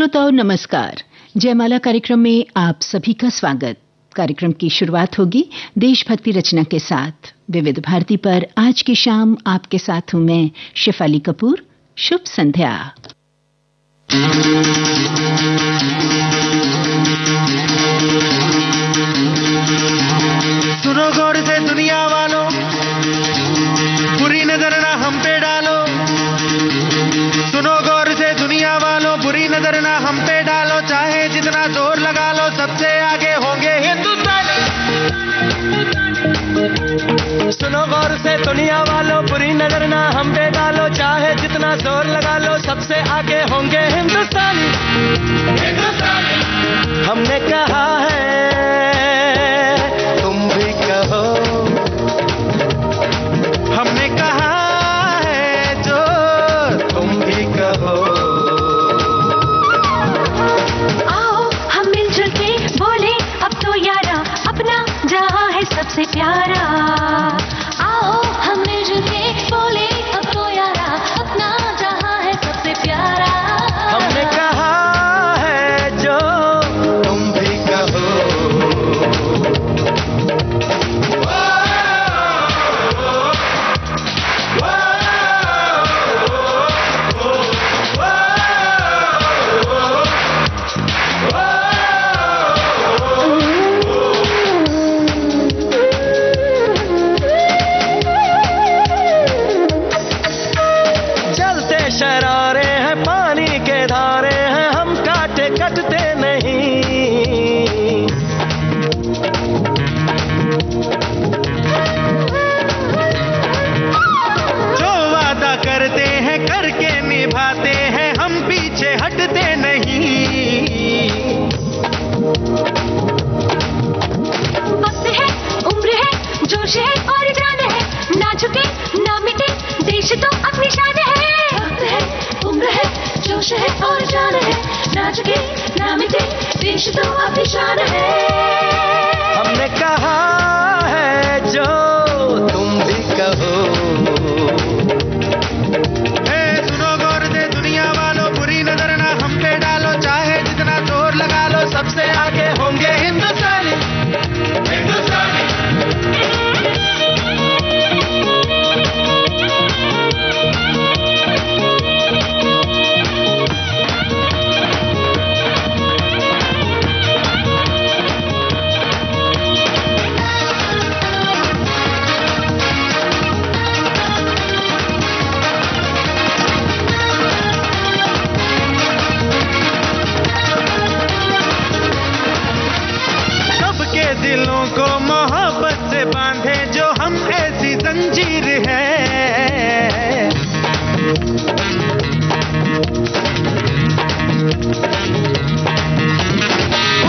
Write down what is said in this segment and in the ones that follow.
श्रोताओं नमस्कार। जयमाला कार्यक्रम में आप सभी का स्वागत। कार्यक्रम की शुरुआत होगी देशभक्ति रचना के साथ। विविध भारती पर आज की शाम आपके साथ हूं मैं शेफाली कपूर। शुभ संध्या। सुनो गौर से दुनिया वालों, बुरी नजर ना हम पे डालो। सुनो गौर से दुनिया वालों, बुरी नजर ना हम पे डालो। चाहे जितना जोर लगा लो, सबसे आगे होंगे हिंदुस्तानी। सुनो गौर से दुनिया वालों, बुरी नजर ना हम पे डालो। चाहे जितना जोर लगा लो, सबसे आगे होंगे हिंदुस्तानी। हमने कहा है, तुम भी कहो। हमने कहा है जो तुम भी कहो। आओ हम मिलजुल के बोले अब तो यारा, अपना जहां है सबसे प्यारा। आओ हम मिलजुल के बोले अब तो यारा, अपना जहां है सबसे प्यारा। हमने कहा है जो तुम भी कहो। जलते शरारे हैं, पानी के धारे हैं, हम काटे कटते नहीं। जो वादा करते हैं करके निभाते हैं, हम पीछे हटते नहीं। वक्त है, उम्र है, जोश है और जान है, ना झुके ना मिटे देश तो अपनी शान है। वक्त है, उम्र है, जोश है और जान है, ना झुके ना मिटे देश तो अपनी शान है। हमने कहा है जो तुम भी कहो। सुनो गौर से दुनिया वालों, बुरी नजर ना हम पे डालो। चाहे जितना जोर लगा लो, सबसे आगे होंगे हिंदुस्तानी। सबके दिलों को मोहब्बत से बांधे जो हम ऐसी जंजीर है।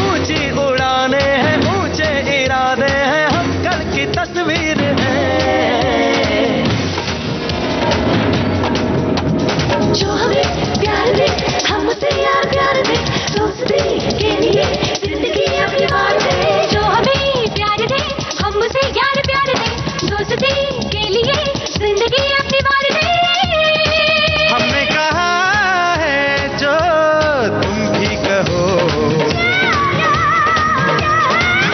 ऊंची उड़ाने हैं, ऊंचे इरादे हैं, हम कल की तस्वीर है। जो हमें प्यार दे, हम उसे यार प्यार दे, दोस्ती के लिए जिंदगी अपनी मार दे। जो हमें प्यार दे, हम उसे यार प्यार दे, दोस्ती के लिए जिंदगी अपनी मार दे। हमने कहा है जो तुम भी कहो।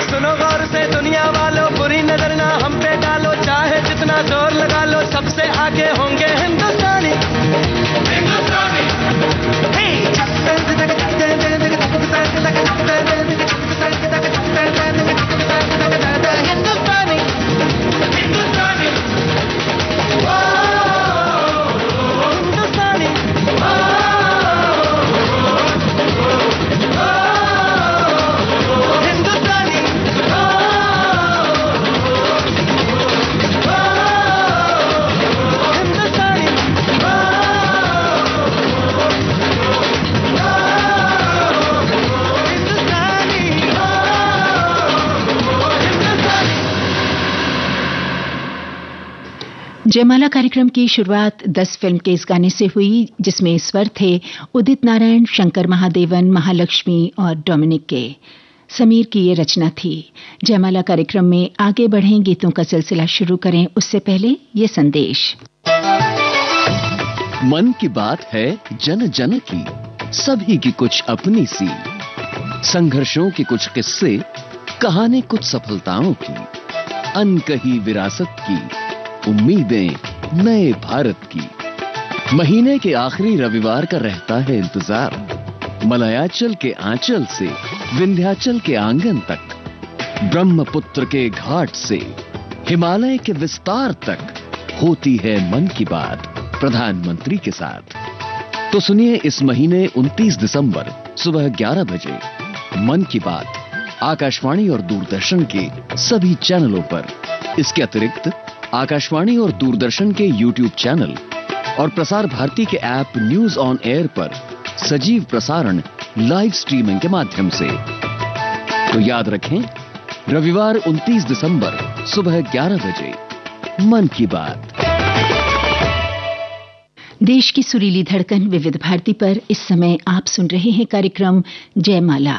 सुनो गौर से दुनिया वालों, बुरी नजर ना हम पे डालो। चाहे जितना जोर लगा लो, सबसे आगे होंगे हिंदुस्तानी। हिंदुस्तानी, हिंदुस्तानी, हिंदुस्तानी। हिंदुस्तानी, हिंदुस्तानी। जयमाला कार्यक्रम की शुरुआत 10 फिल्म के इस गाने से हुई, जिसमें स्वर थे उदित नारायण, शंकर महादेवन, महालक्ष्मी और डोमिनिक के। समीर की ये रचना थी। जयमाला कार्यक्रम में आगे बढ़ें, गीतों का सिलसिला शुरू करें उससे पहले ये संदेश। मन की बात है जन जन की, सभी की कुछ अपनी सी, संघर्षों के कुछ किस्से, कहानी कुछ सफलताओं की, अनकही विरासत की, उम्मीदें नए भारत की। महीने के आखिरी रविवार का रहता है इंतजार। मलयाचल के आंचल से विंध्याचल के आंगन तक, ब्रह्मपुत्र के घाट से हिमालय के विस्तार तक होती है मन की बात प्रधानमंत्री के साथ। तो सुनिए इस महीने 29 दिसंबर सुबह 11 बजे मन की बात आकाशवाणी और दूरदर्शन के सभी चैनलों पर। इसके अतिरिक्त आकाशवाणी और दूरदर्शन के YouTube चैनल और प्रसार भारती के ऐप न्यूज ऑन एयर पर सजीव प्रसारण लाइव स्ट्रीमिंग के माध्यम से। तो याद रखें, रविवार 29 दिसंबर सुबह 11 बजे मन की बात। देश की सुरीली धड़कन विविध भारती पर इस समय आप सुन रहे हैं कार्यक्रम जयमाला।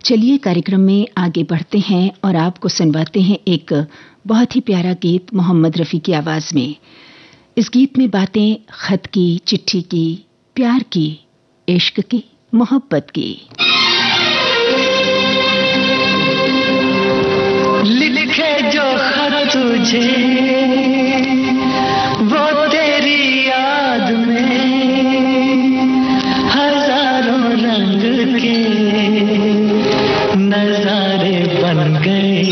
चलिए कार्यक्रम में आगे बढ़ते हैं और आपको सुनवाते हैं एक बहुत ही प्यारा गीत मोहम्मद रफी की आवाज में। इस गीत में बातें खत की, चिट्ठी की, प्यार की, इश्क की, मोहब्बत की। लिखे जो खत तुझे वो तेरी याद में हजारों रंग के नजारे बन गए।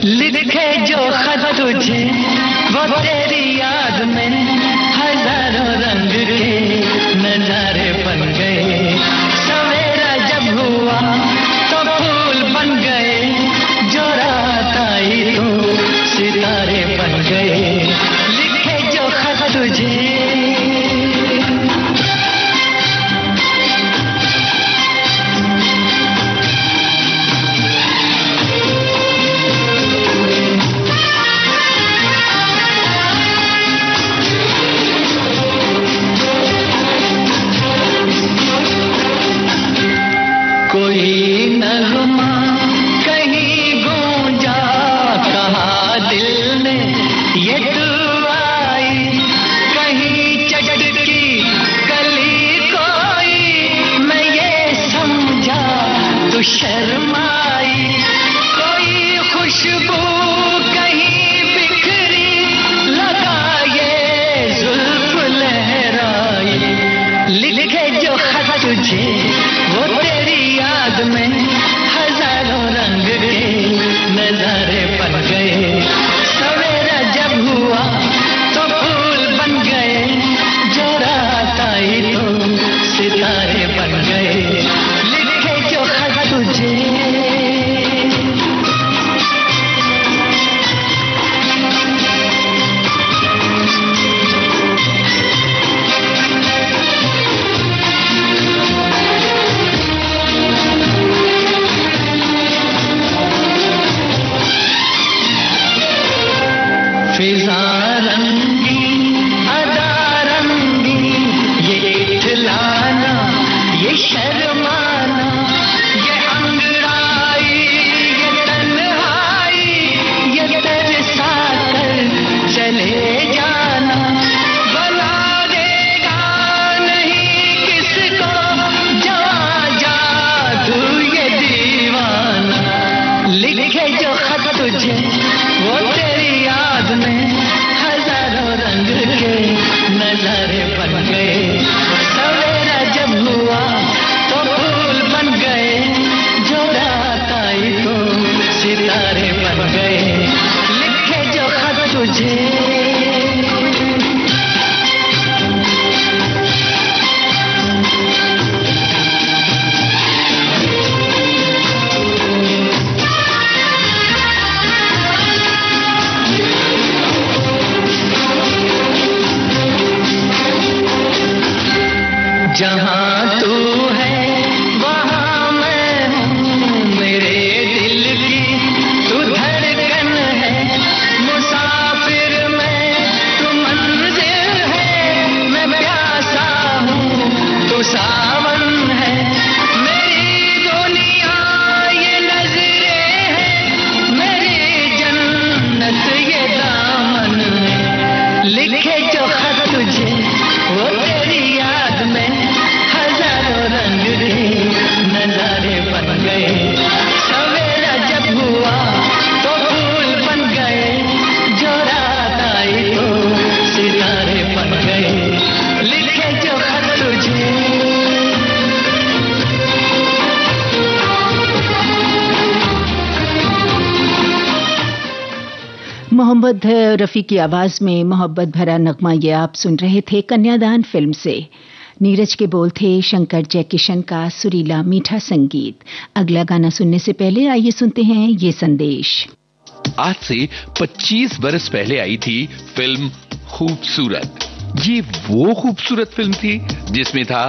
लिखे जो खत तुझे वो तेरी याद में हजारों रंग के नजारे बन गए। सवेरा जब हुआ तो फूल बन गए, जो रात आई तो सितारे बन गए। लिखे जो खत तुझे कोई नगमा कहीं गूंजा, कहा दिल ने ये तू आई। कहीं चटकी कली कोई, मैं ये समझा तू शर्माई। कोई खुशबू कहीं बिखरी, लगा ये जुल्फ लहराई। लिखे जो खत तुझे वो तेरी याद में हजारों रंग के नजारे बन गए। सवेरा जब हुआ तो फूल बन गए, जो रात आई तो सितारे बन गए। लिखे जो खत तुझे फिजा रंगी अदा रंगी, ये इठलाना ये शर्माना, ये अंगड़ाई ये तन्हाई, ये तरसा कर चले जाना। बना देगा नहीं किसको जवां जादू ये दीवाना। लिखे जो खत तुझे वो तेरी याद में हजारों रंग के नजारे बन गए। सवेरा जब हुआ तो फूल बन गए, जो रात आई तो सितारे बन गए। लिखे जो खत तुझे जहाँ तू है वहाँ मैं हूँ, मेरे दिल की तू धड़कन है। मुसाफिर मैं तू मंजिल है, मैं प्यासा हूँ तू सावन है। मेरी दुनिया ये नजरें हैं, मेरी जन्नत ये दामन है। लिखे जो खत तुझे वो तेरी याद मोहम्मद रफ़ी की आवाज में मोहब्बत भरा नगमा ये आप सुन रहे थे कन्यादान फिल्म से। नीरज के बोल थे शंकर जयकिशन का सुरीला मीठा संगीत। अगला गाना सुनने से पहले आइए सुनते हैं ये संदेश। आज से 25 बरस पहले आई थी फिल्म खूबसूरत। ये वो खूबसूरत फिल्म थी जिसमें था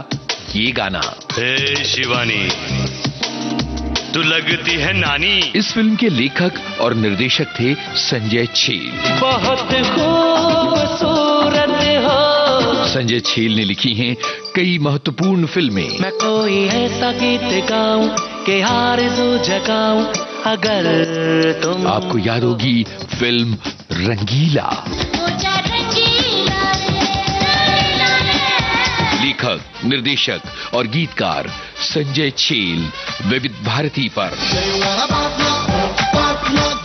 ये गाना। हे शिवानी तू लगती है नानी। इस फिल्म के लेखक और निर्देशक थे संजय छेल। बहुत खूबसूरत हो। संजय छेल ने लिखी हैं कई महत्वपूर्ण फिल्में। मैं कोई ऐसा गीत गाऊं कि आरज़ू जगाऊं अगर तुम। आपको याद होगी फिल्म रंगीला। लेखक, निर्देशक और गीतकार संजय छेल। विविध भारती पर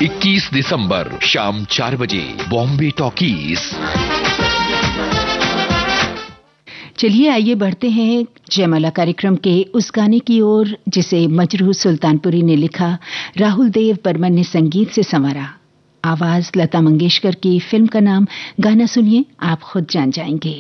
21 दिसंबर शाम 4 बजे बॉम्बे टॉकीज। चलिए आइए बढ़ते हैं जयमाला कार्यक्रम के उस गाने की ओर जिसे मजरूह सुल्तानपुरी ने लिखा, राहुल देव बर्मन ने संगीत से संवारा। आवाज लता मंगेशकर की। फिल्म का नाम गाना सुनिए, आप खुद जान जाएंगे।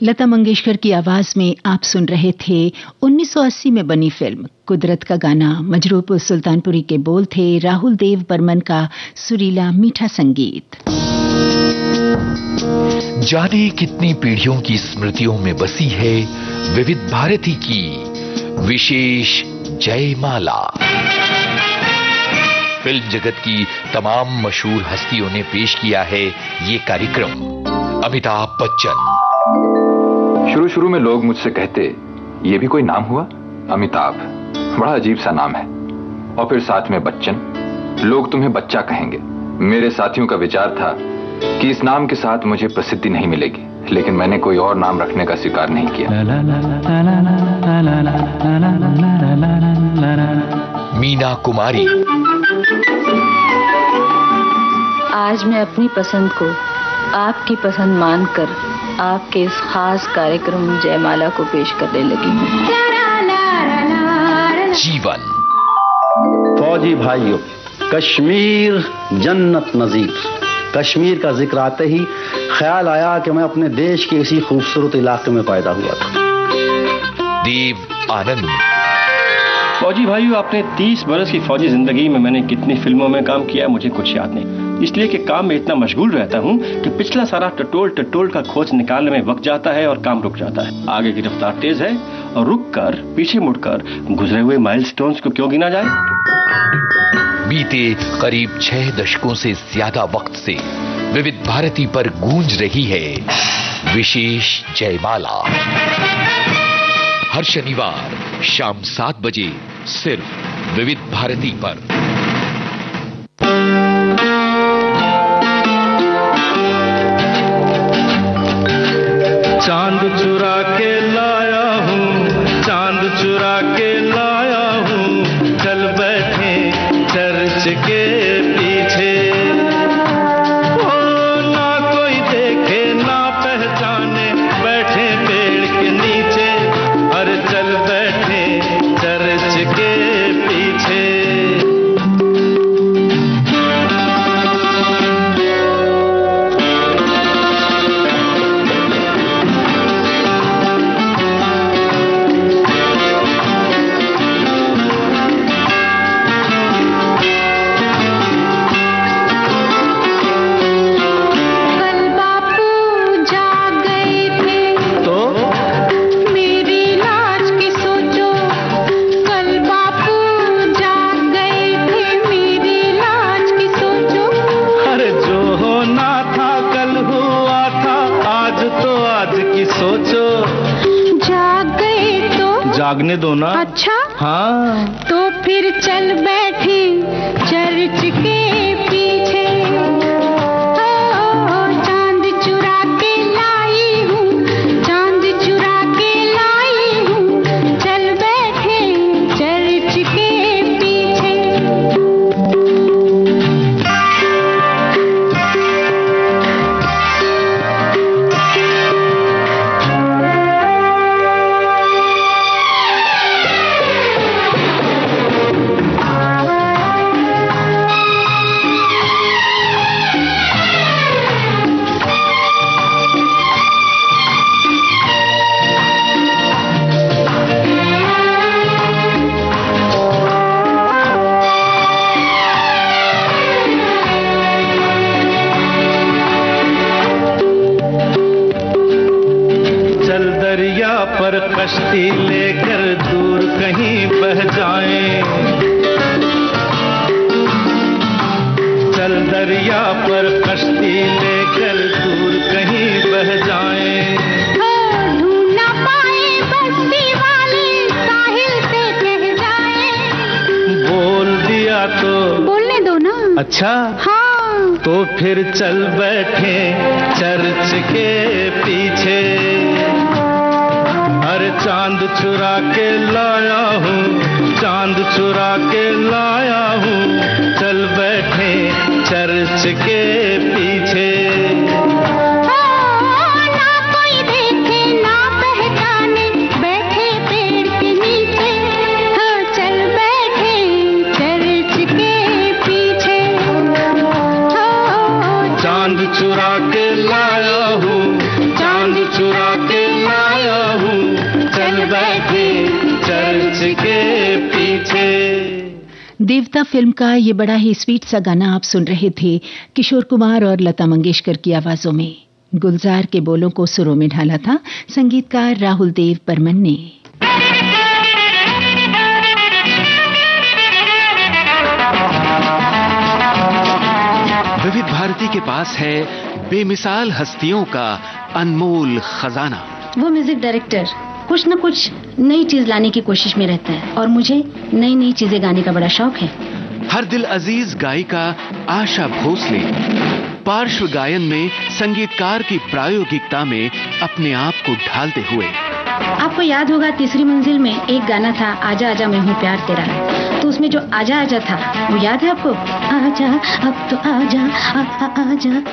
लता मंगेशकर की आवाज में आप सुन रहे थे 1980 में बनी फिल्म कुदरत का गाना। मजरूह सुल्तानपुरी के बोल थे राहुल देव बर्मन का सुरीला मीठा संगीत। जाने कितनी पीढ़ियों की स्मृतियों में बसी है विविध भारती की विशेष जयमाला। फिल्म जगत की तमाम मशहूर हस्तियों ने पेश किया है ये कार्यक्रम। अमिताभ बच्चन। शुरू में लोग मुझसे कहते, ये भी कोई नाम हुआ? अमिताभ, बड़ा अजीब सा नाम है। और फिर साथ में बच्चन, लोग तुम्हें बच्चा कहेंगे। मेरे साथियों का विचार था कि इस नाम के साथ मुझे प्रसिद्धि नहीं मिलेगी, लेकिन मैंने कोई और नाम रखने का स्वीकार नहीं किया। मीना कुमारी। आज मैं अपनी पसंद को आपकी पसंद मानकर आपके इस खास कार्यक्रम जयमाला को पेश करने लगी हूँ। जीवन। फौजी भाइयों, कश्मीर जन्नत नजीर। कश्मीर का जिक्र आते ही ख्याल आया कि मैं अपने देश के इसी खूबसूरत इलाके में पैदा हुआ था। देव आनंद। फौजी भाइयों, अपने 30 बरस की फौजी जिंदगी में मैंने कितनी फिल्मों में काम किया मुझे कुछ याद नहीं, इसलिए कि काम में इतना मशगूल रहता हूँ कि पिछला सारा टटोल का खोज निकालने में वक्त जाता है और काम रुक जाता है। आगे की रफ्तार तेज है और रुककर पीछे मुड़कर गुजरे हुए माइलस्टोन्स को क्यों गिना जाए। बीते करीब 6 दशकों से ज्यादा वक्त से विविध भारती पर गूंज रही है विशेष जयमाला। हर शनिवार शाम 7 बजे सिर्फ विविध भारती पर। चांद चुरा के लाया हूँ, चांद चुरा के लाया हूँ, चल बैठे चर्च के पीछे। ओ ना कोई देखे ना पहचाने, बैठे पेड़ के नीचे, और चल बैठे चर्च के पीछे। जागने दो ना। अच्छा हाँ, तो फिर चल बैठे चर्च के पीछे। चांद चुरा के लाई हूँ, चांद चुरा के लाई हूँ, चल बैठे चर्च के पीछे। पर कश्ती लेकर दूर कहीं बह जाएं, चल दरिया पर कश्ती लेकर दूर कहीं बह जाएं। ढूंढ ना पाए बस्ती वाले साहिल पे कह जाएं। बोल दिया तो बोलने दो ना। अच्छा हाँ, तो फिर चल बैठे चर्च के पीछे। अरे चांद चुरा के लाया हूँ, चांद चुरा के लाया हूँ, चल बैठे चर्च के पीछे। ना कोई देखे ना पहचाने, बैठे पेड़ के नीचे, चल बैठे चर्च के पीछे। चांद चुरा के लाया हूँ, चांद चुरा के लाया हूँ, चल बैठे चर्च के पीछे। देवता फिल्म का ये बड़ा ही स्वीट सा गाना आप सुन रहे थे किशोर कुमार और लता मंगेशकर की आवाजों में। गुलजार के बोलों को सुरों में ढाला था संगीतकार राहुल देव बर्मन ने। विविध भारती के पास है बेमिसाल हस्तियों का अनमोल खजाना। वो म्यूजिक डायरेक्टर कुछ न कुछ नई चीज लाने की कोशिश में रहता है और मुझे नई नई चीजें गाने का बड़ा शौक है। हर दिल अजीज गायिका आशा भोसले पार्श्व गायन में संगीतकार की प्रायोगिकता में अपने आप को ढालते हुए। आपको याद होगा तीसरी मंजिल में एक गाना था आजा आजा मैं हूँ प्यार तेरा, तो उसमें जो आजा आजा था वो याद है आपको? आजा अब तो आजा आजा।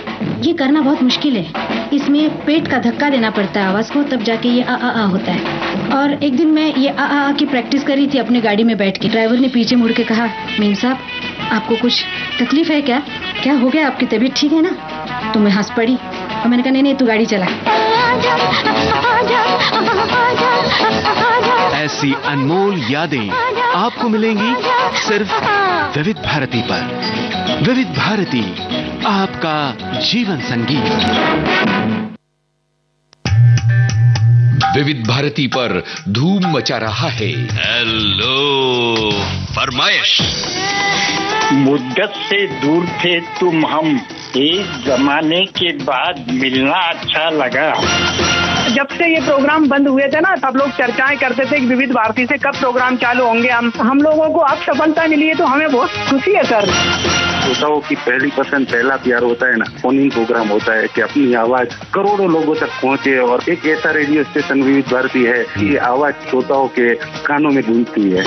ये करना बहुत मुश्किल है, इसमें पेट का धक्का देना पड़ता है आवाज को, तब जाके ये आ होता है। और एक दिन मैं ये आ की प्रैक्टिस कर रही थी अपनी गाड़ी में बैठ के। ड्राइवर ने पीछे मुड़ के कहा, मीम साहब आपको कुछ तकलीफ है क्या? क्या हो गया, आपकी तबीयत ठीक है ना? तो मैं हंस पड़ी और मैंने कहा नहीं तू गाड़ी चला। ऐसी अनमोल यादें आपको मिलेंगी सिर्फ विविध भारती पर। विविध भारती आपका जीवन संगीत। विविध भारती पर धूम मचा रहा है हेलो फरमाइश। मुद्दत से दूर थे तुम हम, एक जमाने के बाद मिलना अच्छा लगा। जब से ये प्रोग्राम बंद हुए थे ना, सब लोग चर्चाएं करते थे कि विविध भारती से कब प्रोग्राम चालू होंगे। हम लोगों को अब सफलता मिली है तो हमें बहुत खुशी है सर। श्रोताओं की पहली पसंद पहला प्यार होता है ना, फोन इन प्रोग्राम होता है कि अपनी आवाज करोड़ों लोगों तक पहुंचे। और एक ऐसा रेडियो स्टेशन विविध भारती है कि आवाज श्रोताओं के कानों में गूंजती है।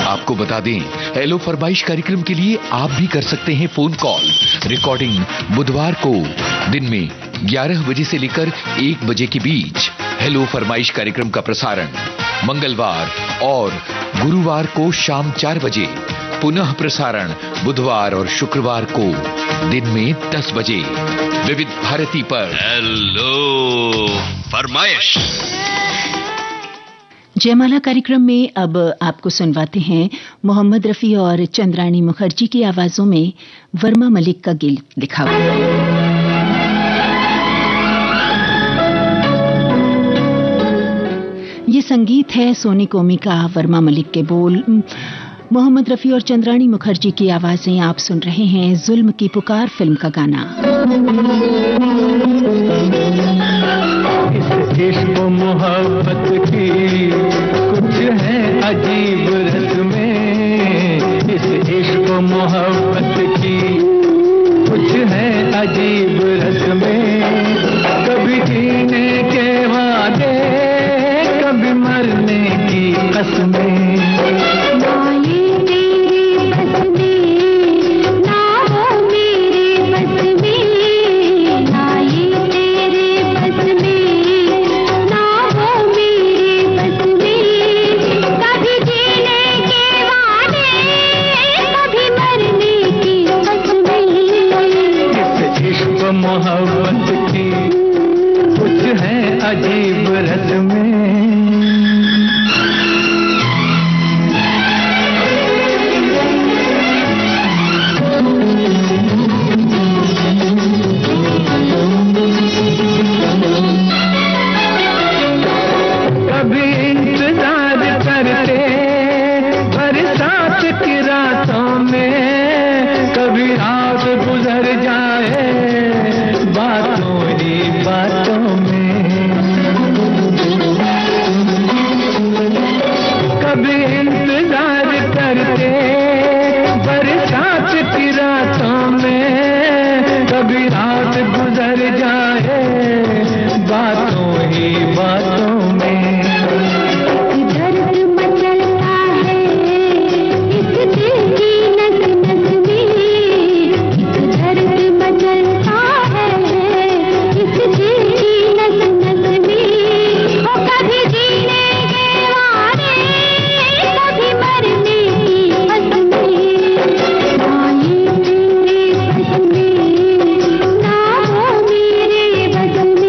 आपको बता दें, हेलो फरमाइश कार्यक्रम के लिए आप भी कर सकते हैं फोन कॉल। रिकॉर्डिंग बुधवार को दिन में 11 बजे से लेकर 1 बजे के बीच। हेलो फरमाइश कार्यक्रम का प्रसारण मंगलवार और गुरुवार को शाम 4 बजे। पुनः प्रसारण बुधवार और शुक्रवार को दिन में 10 बजे विविध भारती पर। हेलो फरमाइश। जयमाला कार्यक्रम में अब आपको सुनवाते हैं मोहम्मद रफी और चंद्राणी मुखर्जी की आवाजों में वर्मा मलिक का गीत लिखा हुआ। ये संगीत है सोनी कोमी का, वर्मा मलिक के बोल, मोहम्मद रफी और चंद्राणी मुखर्जी की आवाजें आप सुन रहे हैं जुल्म की पुकार फिल्म का गाना। इश्क मोहब्बत की कुछ है अजीब रस्में, इस इश्क मोहब्बत की कुछ है अजीब रस्में। कभी जीने के वादे, कभी मरने की कसमें। मोहब्बत की कुछ है अजीब रस्में। कभी इंतजार करते बरसात की रातों में, कभी रात गुजर जाए बातों ही बातों में। कभी इंतजार करते बरसात की रातों में, कभी रात गुजर जाए बातों ही बातों में। बदल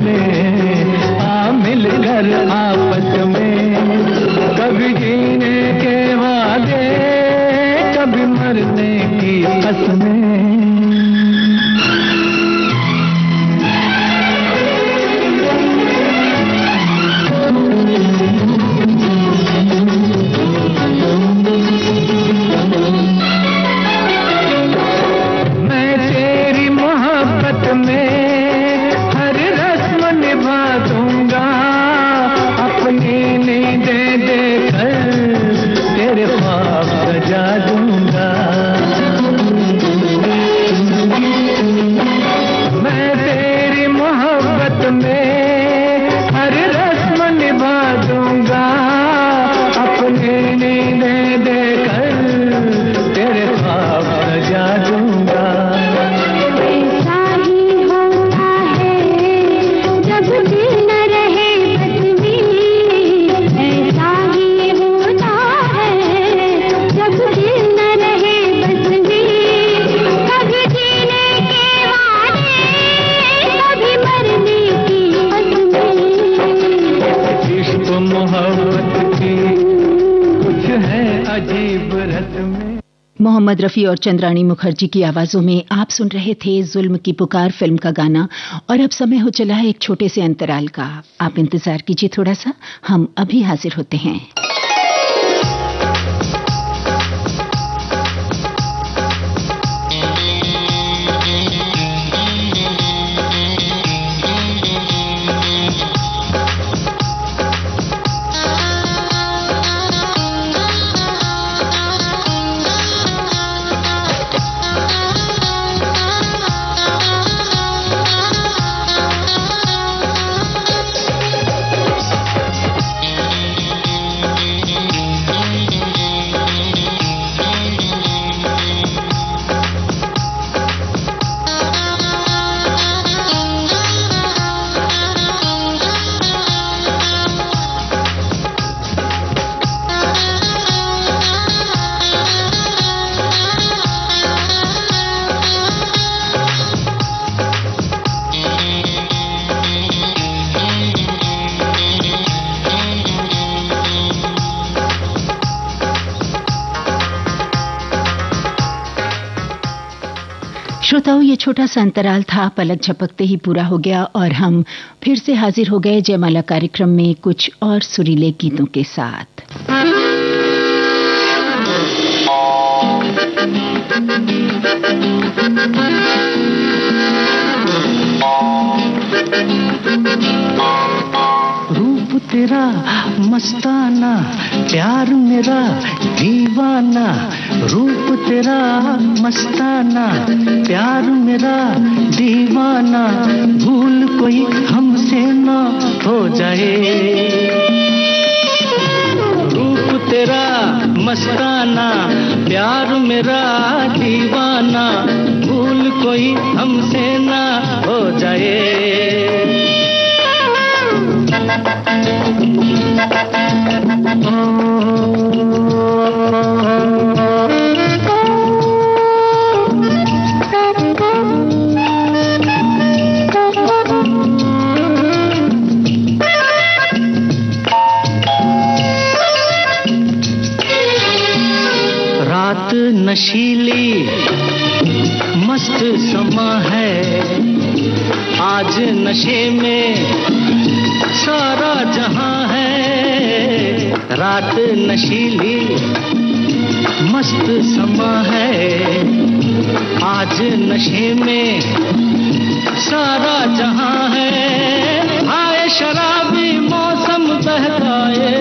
ले आ मिलकर आपस में, कभी जीने के वादे कभी मरने की कसमें। मोहम्मद रफी और चंद्राणी मुखर्जी की आवाजों में आप सुन रहे थे जुल्म की पुकार फिल्म का गाना। और अब समय हो चला है एक छोटे से अंतराल का। आप इंतजार कीजिए थोड़ा सा, हम अभी हाजिर होते हैं। श्रोताओं, ये छोटा सा अंतराल था, पलक झपकते ही पूरा हो गया और हम फिर से हाजिर हो गए जयमाला कार्यक्रम में कुछ और सुरीले गीतों के साथ। रूप तेरा मस्ताना, प्यार मेरा दीवाना, रूप तेरा मस्ताना, प्यार मेरा दीवाना, भूल कोई हमसे ना हो जाए। रूप तेरा मस्ताना, प्यार मेरा दीवाना, भूल कोई हमसे ना हो जाए। रात नशीली मस्त समा है, आज नशे में सारा जहां है। रात नशीली मस्त समा है, आज नशे में सारा जहां है। आए शराबी मौसम बहकाए,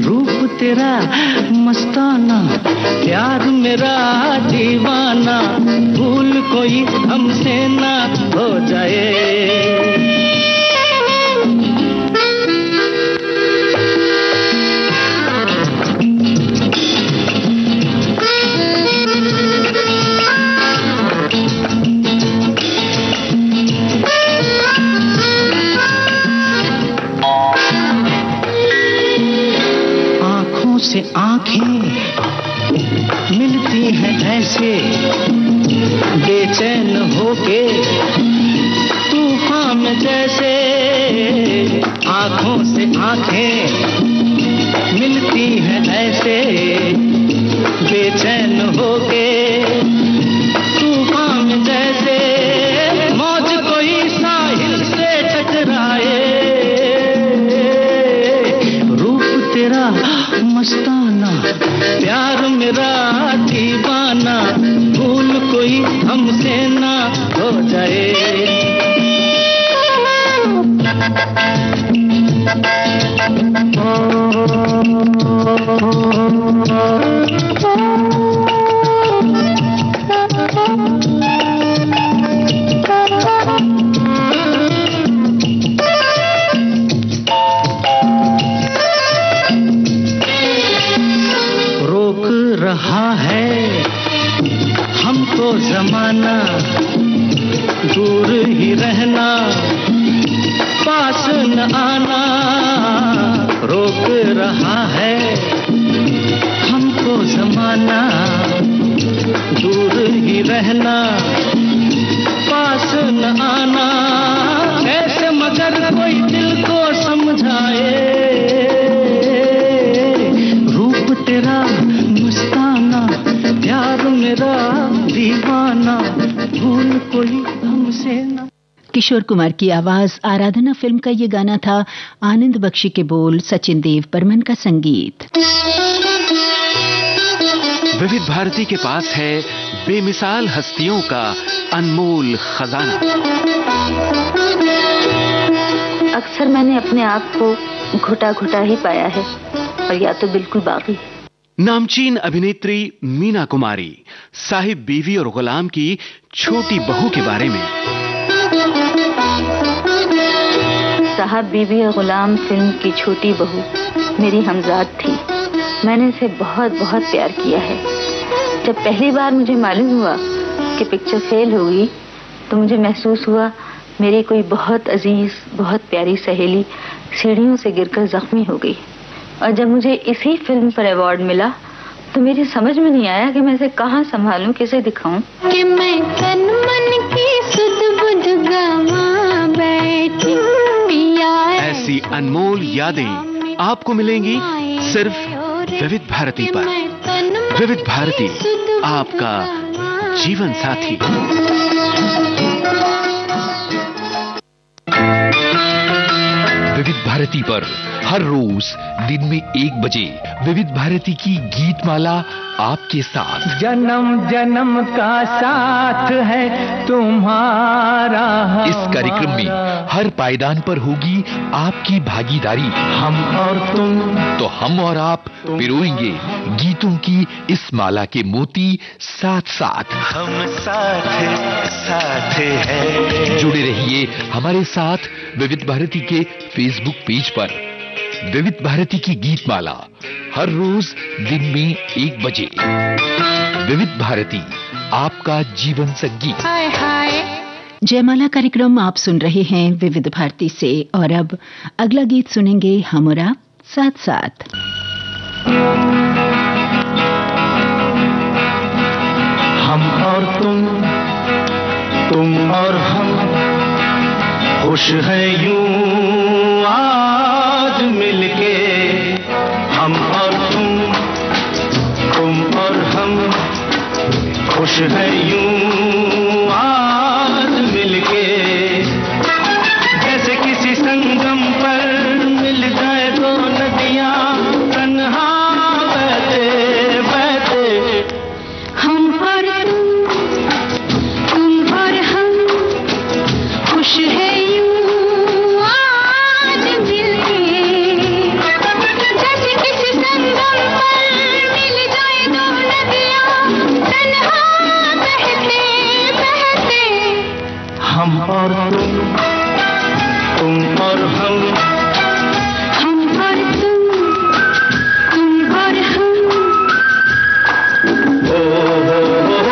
रूप तेरा मस्ताना, प्यार मेरा दीवाना, भूल कोई हमसे ना हो जाए। से आंखें मिलती हैं ऐसे, बेचैन होके जैसे आंखों से आंखें मिलती हैं ऐसे बेचैन होके तूफान में जैसे मौज कोई साहिल से टकराए रूप तेरा मस्ताना प्यार मेरा दीवाना भूल कोई हमसे ना हो जाए रोक रहा है हमको जमाना दूर ही रहना पास न आना रोक रहा है हमको जमाना दूर ही रहना पास न आना ऐसे मगर कोई दिल को समझाए रूप तेरा मस्ताना प्यार मेरा दीवाना भूल कोई हमसे ना। किशोर कुमार की आवाज आराधना फिल्म का ये गाना था। आनंद बख्शी के बोल, सचिन देव बर्मन का संगीत। विविध भारती के पास है बेमिसाल हस्तियों का अनमोल खजाना। अक्सर मैंने अपने आप को घुटा घुटा ही पाया है और या तो बिल्कुल बागी। नामचीन अभिनेत्री मीना कुमारी साहिब बीवी और गुलाम की छोटी बहू के बारे में। साहब बीवी और गुलाम फिल्म की छोटी बहू मेरी हमजाद थी। मैंने इसे बहुत बहुत प्यार किया है। जब पहली बार मुझे मालूम हुआ कि पिक्चर फेल होगी तो मुझे महसूस हुआ मेरी कोई बहुत अजीज बहुत प्यारी सहेली सीढ़ियों से गिरकर जख्मी हो गई। और जब मुझे इसी फिल्म पर अवार्ड मिला तो मेरी समझ में नहीं आया कि मैं इसे कहाँ संभालूं, किसे दिखाऊं। कि मैं तन मन की सुध बुध गवा बैठी पिया। ऐसी अनमोल यादें आपको मिलेंगी सिर्फ विविध भारती पर। विविध भारती आपका जीवन साथी। विविध भारती पर हर रोज दिन में 1 बजे विविध भारती की गीतमाला आपके साथ। जन्म जन्म का साथ है तुम्हारा। इस कार्यक्रम में हर पायदान पर होगी आपकी भागीदारी। हम और तुम तो हम और आप पिरोएंगे गीतों की इस माला के मोती साथ साथ। हम साथ है। जुड़े रहिए हमारे साथ विविध भारती के फेसबुक पेज पर। विविध भारती की गीतमाला हर रोज दिन में 1 बजे। विविध भारती आपका जीवन संगीत। हाय हाय। जयमाला कार्यक्रम आप सुन रहे हैं विविध भारती से और अब अगला गीत सुनेंगे हम और आप साथ साथ। हम और तुम और हम खुश है यूं आज मिलके। हम और तुम और हम खुश है यूं आज मिलके। जैसे किसी संगम पर मिल जाए दो नदियां तन्हा बहते बहते। हम और तुम और हम खुश है यूं आज मिलके। जैसे किसी संगम पर मिल जाए दो नदियां तन्हा बहते बहते। हम और तुम और हम। हम और तुम और हम। ओ हो हो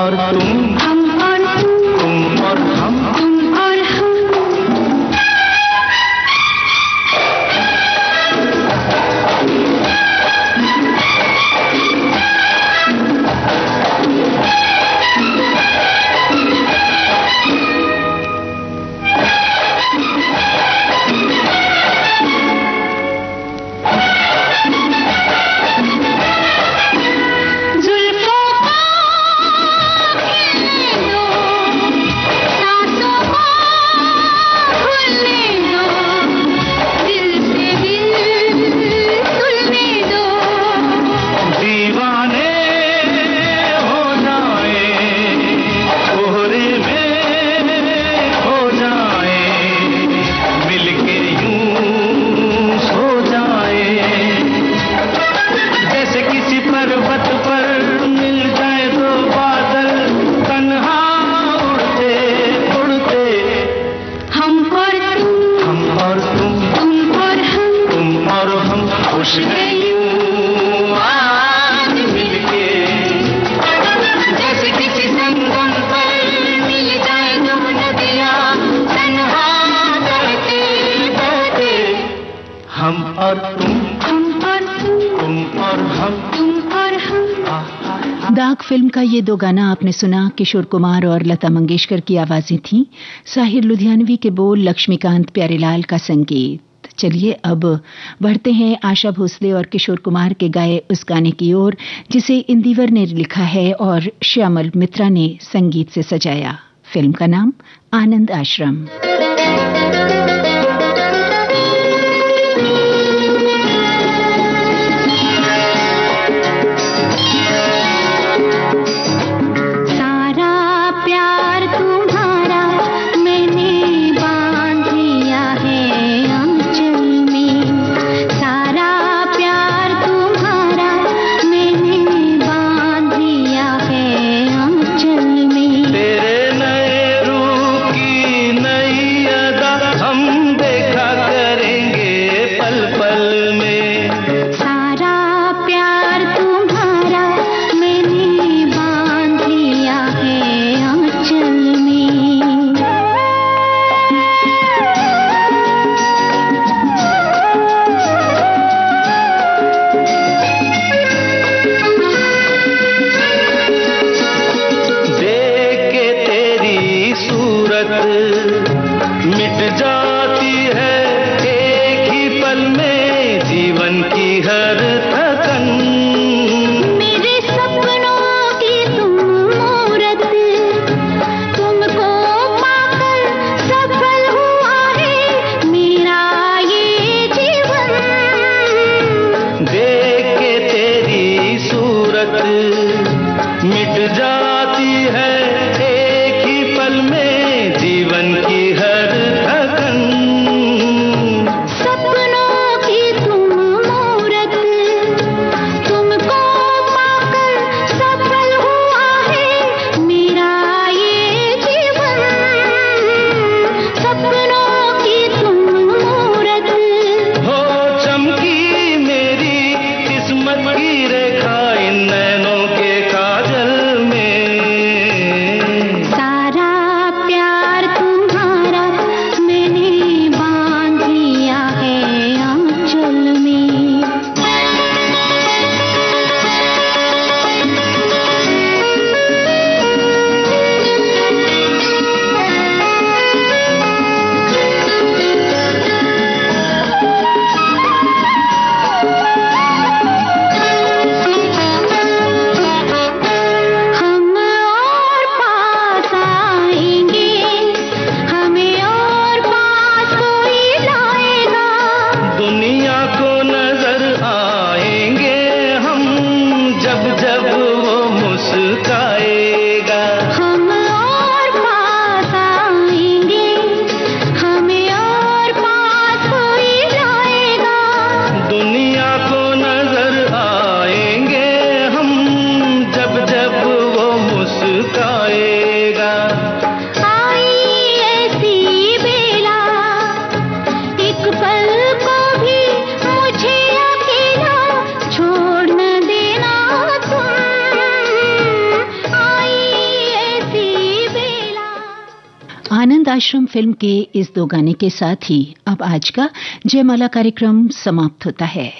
और तुम, हम और तुम और हम, तुम और हम। दाग फिल्म का ये दो गाना आपने सुना। किशोर कुमार और लता मंगेशकर की आवाजें थीं, साहिर लुधियानवी के बोल, लक्ष्मीकांत प्यारेलाल का संगीत। चलिए अब बढ़ते हैं आशा भोसले और किशोर कुमार के गाए उस गाने की ओर जिसे इंदिवर ने लिखा है और श्यामल मित्रा ने संगीत से सजाया। फिल्म का नाम आनंद आश्रम। अनाथाश्रम फिल्म के इस 2 गाने के साथ ही अब आज का जयमाला कार्यक्रम समाप्त होता है।